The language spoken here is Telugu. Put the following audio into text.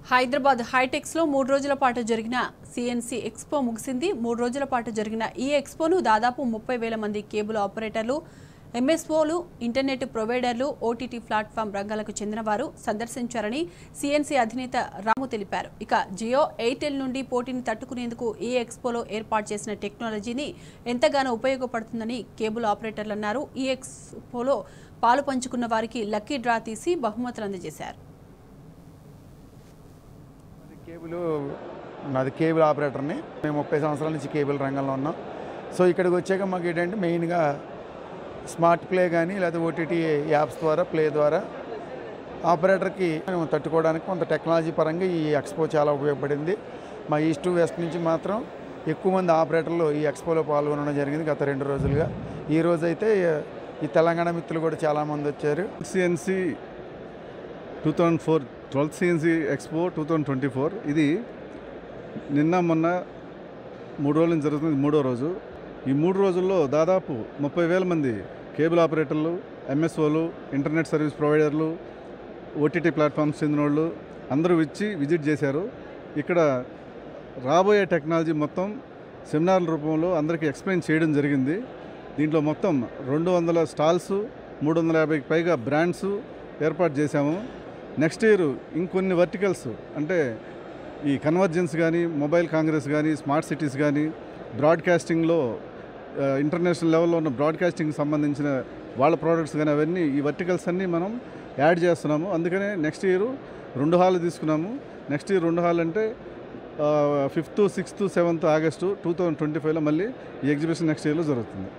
హైదరాబాద్ హైటెక్స్ లో 3 రోజుల పాటు జరిగిన సిఎన్సి ఎక్స్పో ముగిసింది. 3 రోజుల పాటు జరిగిన ఈ ఎక్స్పోను దాదాపు 30,000 మంది కేబుల్ ఆపరేటర్లు, ఎంఎస్ఓలు, ఇంటర్నెట్ ప్రొవైడర్లు, ఓటీటీ ప్లాట్ఫామ్ రంగాలకు చెందిన వారు సందర్శించారని సిఎన్సి అధినేత రాము తెలిపారు. ఇక జియో, ఎయిర్టెల్ నుండి పోటీని తట్టుకునేందుకు ఈ ఎక్స్పోలో ఏర్పాటు చేసిన టెక్నాలజీని ఎంతగానో ఉపయోగపడుతుందని కేబుల్ ఆపరేటర్లు అన్నారు. ఈ ఎక్స్పోలో పాలు పంచుకున్న వారికి లక్కీ డ్రా తీసి బహుమతులు అందజేశారు. నాది కేబుల్ ఆపరేటర్ని. మేము 30 సంవత్సరాల నుంచి కేబుల్ రంగంలో ఉన్నాం. సో ఇక్కడికి వచ్చాక మాకు ఏంటంటే మెయిన్గా స్మార్ట్ ప్లే కానీ లేదా ఓటీటీ యాప్స్ ద్వారా ప్లే ద్వారా ఆపరేటర్కి మేము తట్టుకోవడానికి కొంత టెక్నాలజీ పరంగా ఈ ఎక్స్పో చాలా ఉపయోగపడింది. మా ఈస్ట్ వెస్ట్ నుంచి మాత్రం ఎక్కువ మంది ఆపరేటర్లు ఈ ఎక్స్పోలో పాల్గొనడం జరిగింది గత 2 రోజులుగా. ఈ రోజు అయితే ఈ తెలంగాణ మిత్రులు కూడా చాలామంది వచ్చారు. సిఎన్సి 2004 12th సిఎన్సి ఎక్స్పో 2024 ఇది నిన్న మొన్న 3 రోజుల నుంచి జరుగుతుంది. 3వ రోజు. ఈ 3 రోజుల్లో దాదాపు 30,000 మంది కేబుల్ ఆపరేటర్లు, ఎంఎస్ఓలు, ఇంటర్నెట్ సర్వీస్ ప్రొవైడర్లు, ఓటీటీ ప్లాట్ఫామ్స్ చెందిన వాళ్ళు అందరూ విజిట్ చేశారు. ఇక్కడ రాబోయే టెక్నాలజీ మొత్తం సెమినార్ల రూపంలో అందరికీ ఎక్స్ప్లెయిన్ చేయడం జరిగింది. దీంట్లో మొత్తం 200 స్టాల్స్, 350కి పైగా బ్రాండ్స్ ఏర్పాటు చేశాము. నెక్స్ట్ ఇయర్ ఇంకొన్ని వర్టికల్స్ అంటే ఈ కన్వర్జెన్స్ కానీ, మొబైల్ కాంగ్రెస్ కానీ, స్మార్ట్ సిటీస్ కానీ, బ్రాడ్కాస్టింగ్లో ఇంటర్నేషనల్ లెవెల్లో ఉన్న బ్రాడ్కాస్టింగ్కి సంబంధించిన వాళ్ళ ప్రోడక్ట్స్ కానీ అవన్నీ ఈ వర్టికల్స్ అన్నీ మనం యాడ్ చేస్తున్నాము. అందుకనే నెక్స్ట్ ఇయర్ 2 హాల్ తీసుకున్నాము. నెక్స్ట్ ఇయర్ 2 హాల్ అంటే 5th, 6th, 7th ఆగస్టు 2025లో మళ్ళీ ఈ ఎగ్జిబిషన్ నెక్స్ట్ ఇయర్లో జరుగుతుంది.